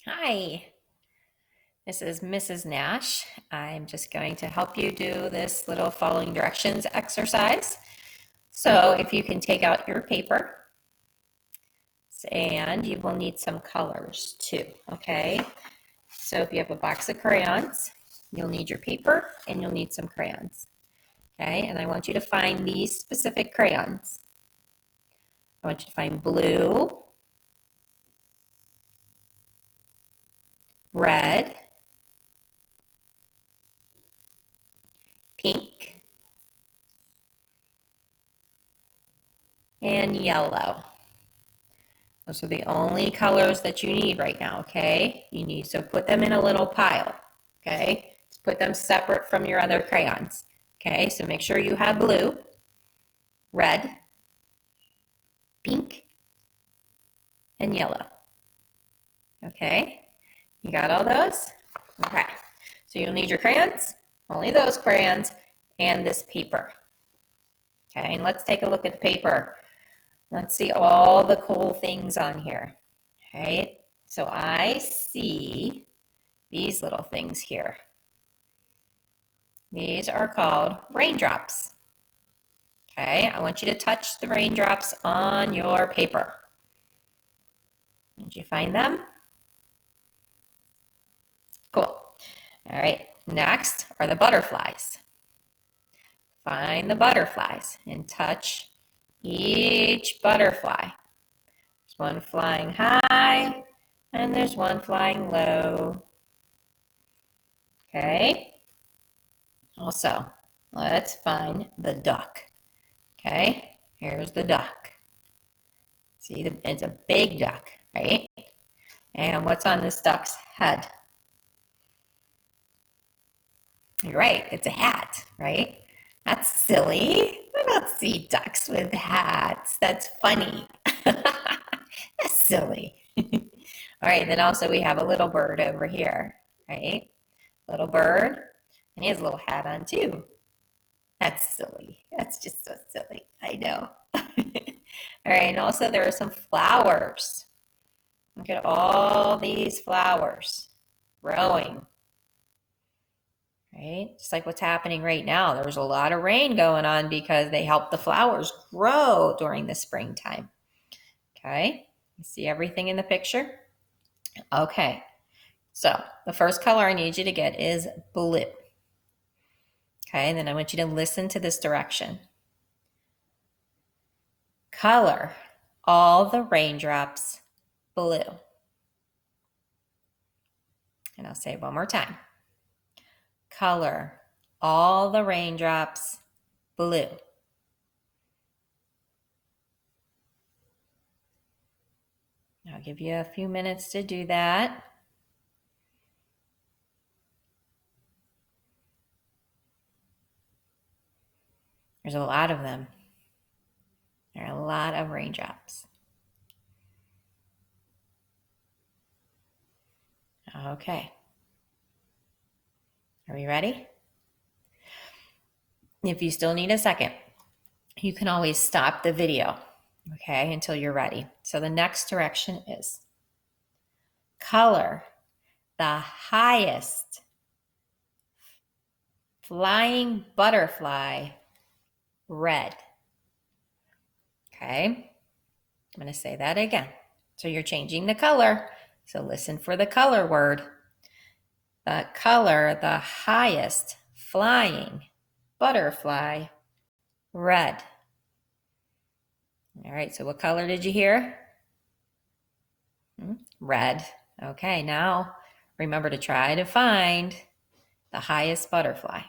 Hi, this is Mrs. Nash. I'm just going to help you do this little following directions exercise. So if you can take out your paper, and you will need some colors too, okay? So if you have a box of crayons, you'll need your paper and you'll need some crayons, okay? And I want you to find these specific crayons. I want you to find blue, red, pink, and yellow. Those are the only colors that you need right now, okay? So put them in a little pile, okay? Just put them separate from your other crayons, okay? So make sure you have blue, red, pink, and yellow, okay? You got all those? Okay. So you'll need your crayons, only those crayons, and this paper, okay? And let's take a look at the paper. Let's see all the cool things on here, okay? So I see these little things here. These are called raindrops. Okay, I want you to touch the raindrops on your paper. Did you find them? Cool. All right, next are the butterflies. Find the butterflies and touch each butterfly. There's one flying high and there's one flying low. Okay. Also, let's find the duck. Okay, here's the duck. See, it's a big duck, right? And what's on this duck's head? You're right, it's a hat, right? That's silly. I don't see ducks with hats. That's funny. That's silly. All right, then also we have a little bird over here, right? Little bird, and he has a little hat on too. That's silly. That's just so silly. I know. All right, and also there are some flowers. Look at all these flowers growing, right? Just like what's happening right now. There's a lot of rain going on because they help the flowers grow during the springtime. Okay, you see everything in the picture? Okay, so the first color I need you to get is blue. Okay, and then I want you to listen to this direction. Color all the raindrops blue. And I'll say it one more time. Color all the raindrops blue. I'll give you a few minutes to do that. There's a lot of them. There are a lot of raindrops. Okay. Are we ready? If you still need a second, you can always stop the video, okay, until you're ready. So the next direction is color the highest flying butterfly red. Okay, I'm going to say that again. So you're changing the color. So listen for the color word. The color the highest flying butterfly red. All right, so what color did you hear? Red. Okay, now remember to try to find the highest butterfly.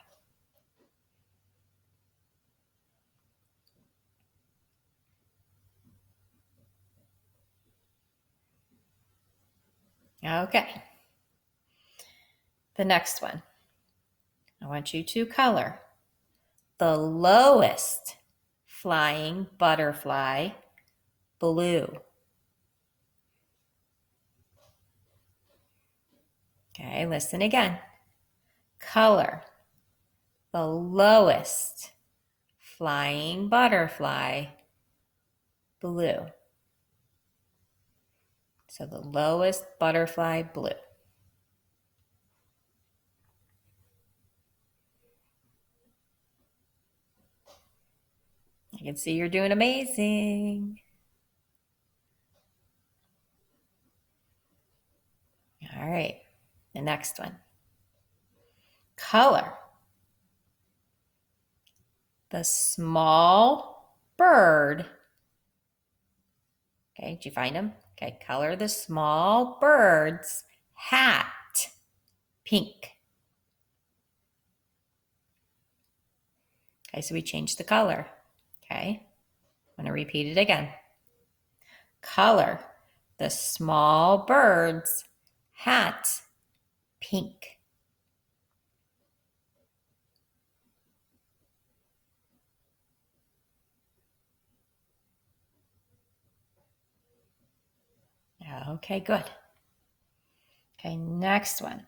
Okay. The next one. I want you to color the lowest flying butterfly blue. Okay, listen again. Color the lowest flying butterfly blue. So the lowest butterfly blue. I can see you're doing amazing. All right, the next one. Color the small bird. Okay, did you find them? Okay, color the small bird's hat pink. Okay, so we changed the color. Okay, I'm going to repeat it again. Color the small bird's hat pink. Okay, good. Okay, next one.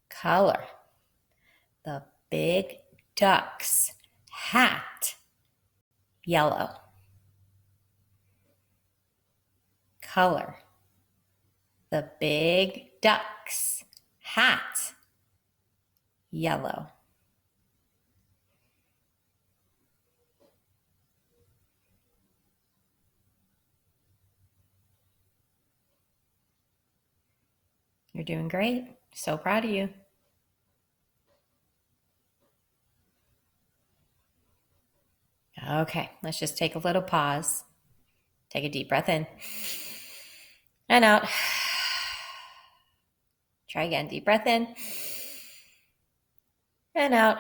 Color the big duck's hat yellow. Color the big duck's hat yellow. You're doing great. So proud of you. Okay, let's just take a little pause. Take a deep breath in and out. Try again. Deep breath in and out.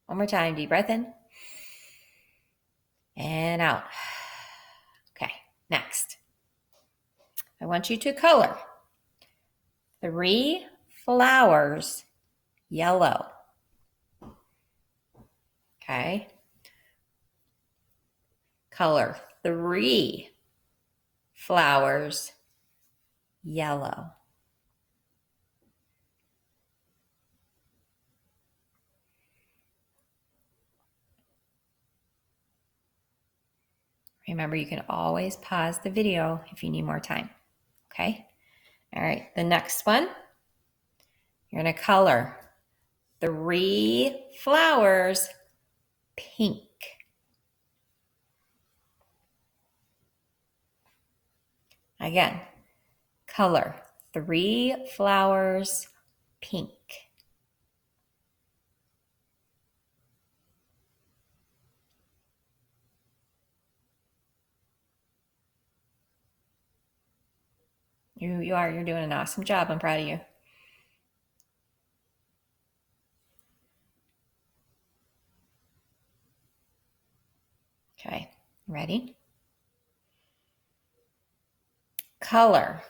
One more time. Deep breath in and out. Okay, next. I want you to color 3 flowers yellow. Okay. Color 3 flowers yellow. Remember, you can always pause the video if you need more time. Okay? All right, the next one. You're going to color 3 flowers pink. Again, color 3 flowers pink. You're doing an awesome job. I'm proud of you. Okay, ready? Color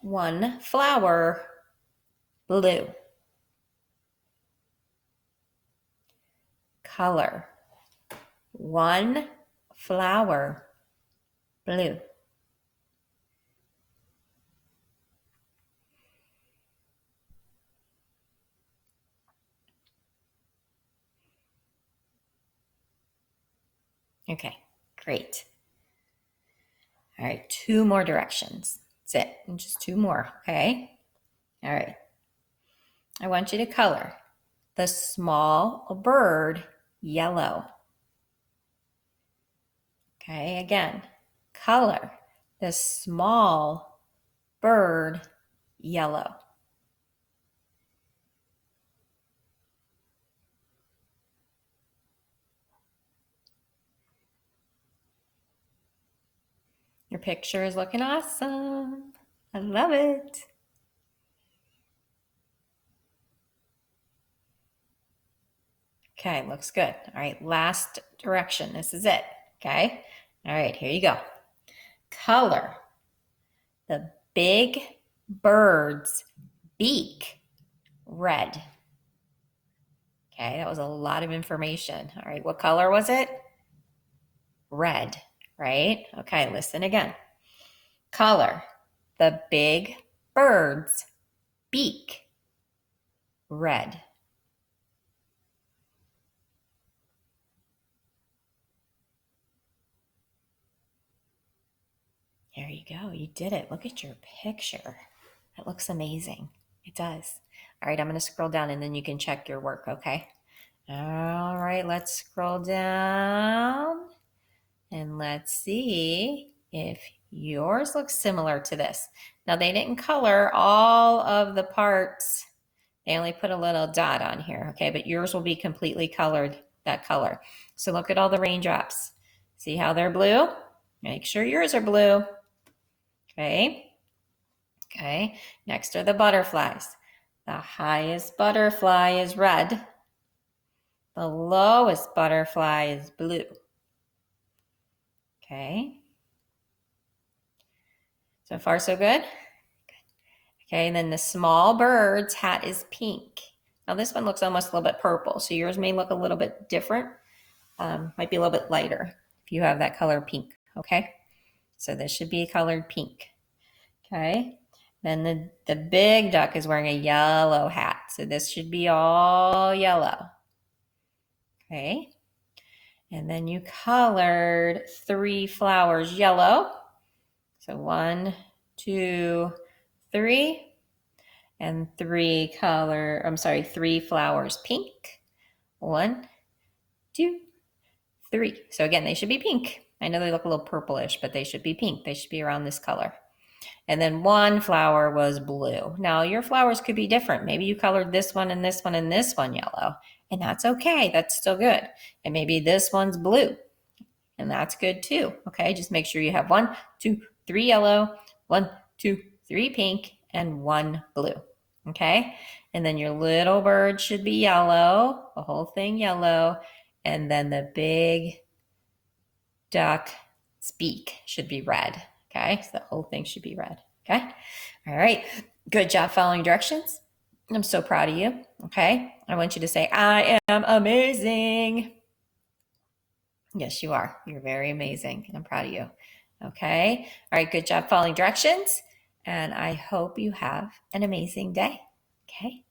1 flower blue. Color 1 flower blue. Okay, great. All right, 2 more directions. That's it, and just 2 more, okay? All right. I want you to color the small bird yellow. Okay, again, color the small bird yellow. Your picture is looking awesome. I love it. Okay, looks good. All right, last direction. This is it. Okay. All right, here you go. Color the big bird's beak red. Okay, that was a lot of information. All right, what color was it? Red, right? Okay, listen again. Color the big bird's beak red. There you go. You did it. Look at your picture. It looks amazing. It does. All right, I'm going to scroll down and then you can check your work, okay? All right, let's scroll down and let's see if yours looks similar to this. Now, they didn't color all of the parts. They only put a little dot on here, okay? But yours will be completely colored that color. So look at all the raindrops. See how they're blue? Make sure yours are blue. Okay. Okay. Next are the butterflies. The highest butterfly is red. The lowest butterfly is blue. Okay. So far, so good? Okay, and then the small bird's hat is pink. Now this one looks almost a little bit purple, so yours may look a little bit different. Might be a little bit lighter if you have that color pink, okay? So this should be colored pink, okay? Then the big duck is wearing a yellow hat, so this should be all yellow, okay? And then you colored 3 flowers yellow. So 1, 2, 3. And 3 flowers pink. 1, 2, 3. So again, they should be pink. I know they look a little purplish, but they should be pink. They should be around this color. And then 1 flower was blue. Now your flowers could be different. Maybe you colored this one and this one and this one yellow, and that's okay. That's still good. And maybe this one's blue, and that's good too. Okay, just make sure you have 1, 2, 3 yellow, 1, 2, 3 pink, and 1 blue. Okay, and then your little bird should be yellow, the whole thing yellow, and then the big duck's beak should be red. Okay, so the whole thing should be red. Okay, all right, good job following directions. I'm so proud of you. Okay, I want you to say, I am amazing. Yes, you are. You're very amazing, and I'm proud of you. Okay, all right, good job following directions, and I hope you have an amazing day. Okay.